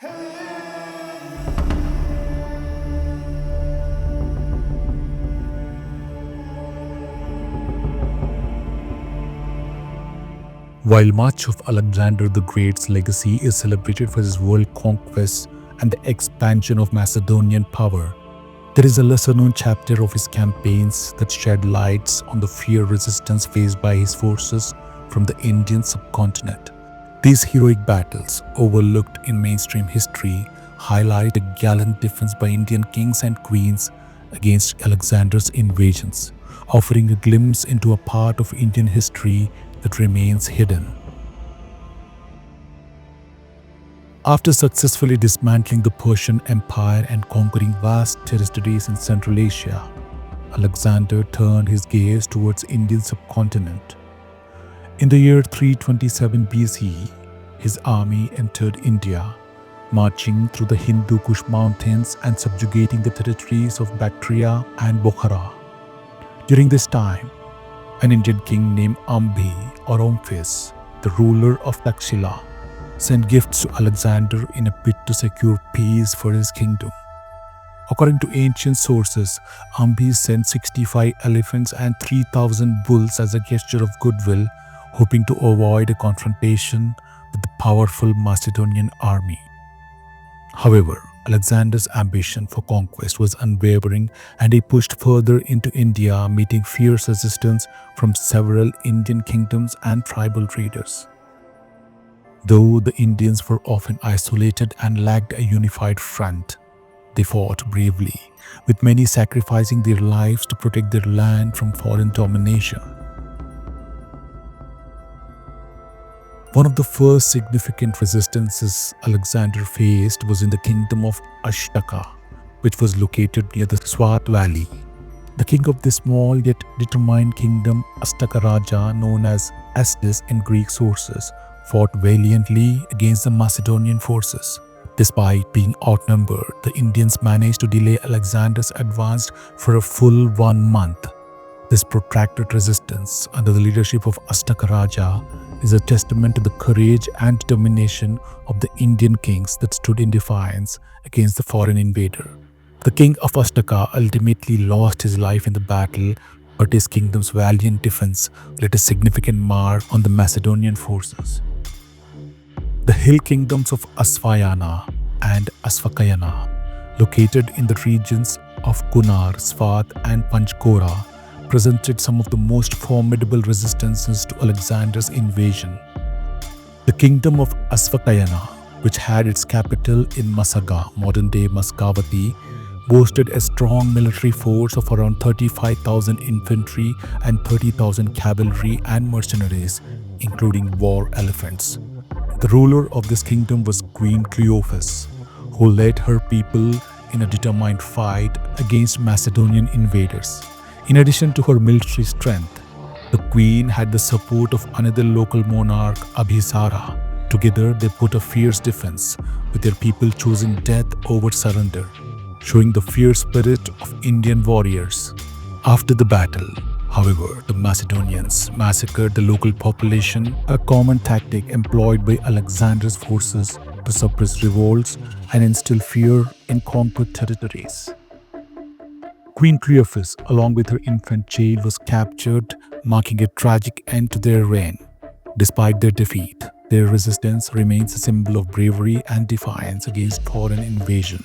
While much of Alexander the Great's legacy is celebrated for his world conquests and the expansion of Macedonian power, there is a lesser-known chapter of his campaigns that shed lights on the fierce resistance faced by his forces from the Indian subcontinent. These heroic battles, overlooked in mainstream history, highlight a gallant defense by Indian kings and queens against Alexander's invasions, offering a glimpse into a part of Indian history that remains hidden. After successfully dismantling the Persian Empire and conquering vast territories in Central Asia, Alexander turned his gaze towards the Indian subcontinent. In the year 327 BCE, his army entered India, marching through the Hindu Kush mountains and subjugating the territories of Bactria and Bokhara. During this time, an Indian king named Ambhi or Omphis, the ruler of Taxila, sent gifts to Alexander in a bid to secure peace for his kingdom. According to ancient sources, Ambhi sent 65 elephants and 3,000 bulls as a gesture of goodwill, hoping to avoid a confrontation with the powerful Macedonian army. However, Alexander's ambition for conquest was unwavering and he pushed further into India, meeting fierce resistance from several Indian kingdoms and tribal leaders. Though the Indians were often isolated and lacked a unified front, they fought bravely, with many sacrificing their lives to protect their land from foreign domination. One of the first significant resistances Alexander faced was in the kingdom of Ashtaka, which was located near the Swat Valley. The king of this small yet determined kingdom, Ashtakaraja, known as Astis in Greek sources, fought valiantly against the Macedonian forces. Despite being outnumbered, the Indians managed to delay Alexander's advance for a full 1 month. This protracted resistance under the leadership of Ashtakaraja is a testament to the courage and determination of the Indian kings that stood in defiance against the foreign invader. The king of Ashtaka ultimately lost his life in the battle, but his kingdom's valiant defense left a significant mark on the Macedonian forces. The hill kingdoms of Asvakayana and Asvakayana, located in the regions of Kunar, Svat and Panchkora, presented some of the most formidable resistances to Alexander's invasion. The kingdom of Asvakayana, which had its capital in Massaga, modern-day Mascavati, boasted a strong military force of around 35,000 infantry and 30,000 cavalry and mercenaries, including war elephants. The ruler of this kingdom was Queen Cleophes, who led her people in a determined fight against Macedonian invaders. In addition to her military strength, the queen had the support of another local monarch, Abhisara. Together, they put a fierce defense, with their people choosing death over surrender, showing the fierce spirit of Indian warriors. After the battle, however, the Macedonians massacred the local population, a common tactic employed by Alexander's forces to suppress revolts and instill fear in conquered territories. Queen Cleophes, along with her infant child, was captured, marking a tragic end to their reign. Despite their defeat, their resistance remains a symbol of bravery and defiance against foreign invasion.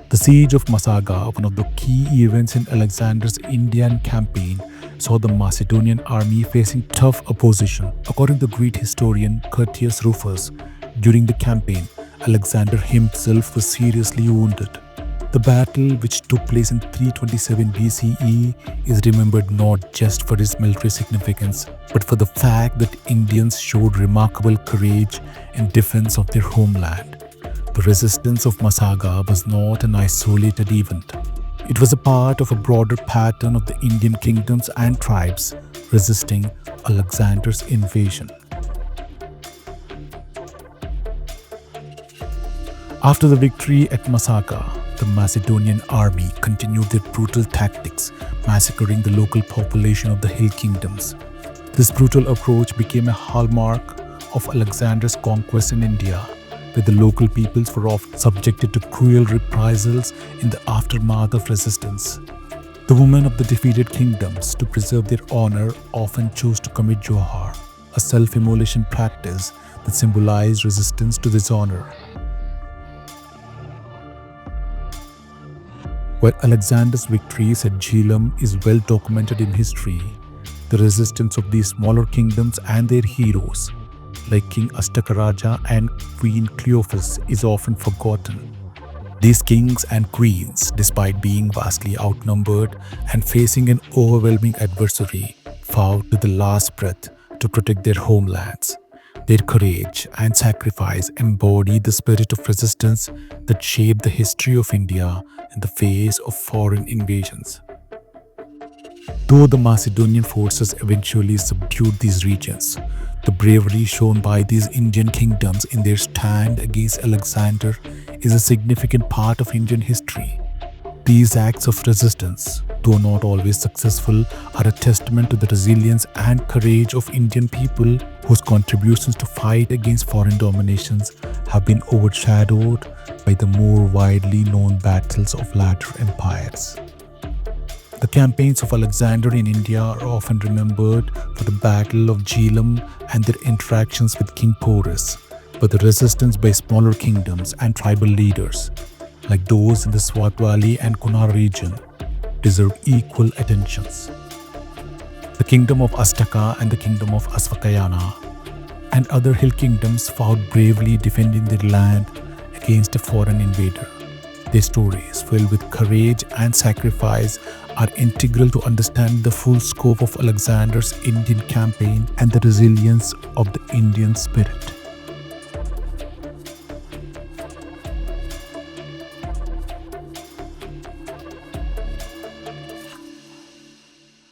The siege of Massaga, one of the key events in Alexander's Indian campaign, saw the Macedonian army facing tough opposition. According to the Greek historian Curtius Rufus, during the campaign, Alexander himself was seriously wounded. The battle, which took place in 327 BCE, is remembered not just for its military significance, but for the fact that Indians showed remarkable courage in defense of their homeland. The resistance of Massaga was not an isolated event. It was a part of a broader pattern of the Indian kingdoms and tribes resisting Alexander's invasion. After the victory at Massaga, the Macedonian army continued their brutal tactics, massacring the local population of the hill kingdoms. This brutal approach became a hallmark of Alexander's conquest in India. where the local peoples were often subjected to cruel reprisals in the aftermath of resistance. The women of the defeated kingdoms, to preserve their honor, often chose to commit johar, a self-immolation practice that symbolized resistance to dishonor. While Alexander's victories at Jhelum is well documented in history, the resistance of these smaller kingdoms and their heroes, like King Ashtakaraja and Queen Cleophes, is often forgotten. These kings and queens, despite being vastly outnumbered and facing an overwhelming adversary, fought to the last breath to protect their homelands. Their courage and sacrifice embody the spirit of resistance that shaped the history of India in the face of foreign invasions. Though the Macedonian forces eventually subdued these regions, the bravery shown by these Indian kingdoms in their stand against Alexander is a significant part of Indian history. These acts of resistance, though not always successful, are a testament to the resilience and courage of Indian people, whose contributions to fight against foreign dominations have been overshadowed by the more widely known battles of later empires. The campaigns of Alexander in India are often remembered for the Battle of Jhelum and their interactions with King Porus, but the resistance by smaller kingdoms and tribal leaders, like those in the Swat Valley and Kunar region, deserve equal attentions. The kingdom of Ashtaka and the kingdom of Asvakayana and other hill kingdoms fought bravely defending their land against a foreign invader. Their stories, filled with courage and sacrifice, are integral to understand the full scope of Alexander's Indian campaign and the resilience of the Indian spirit.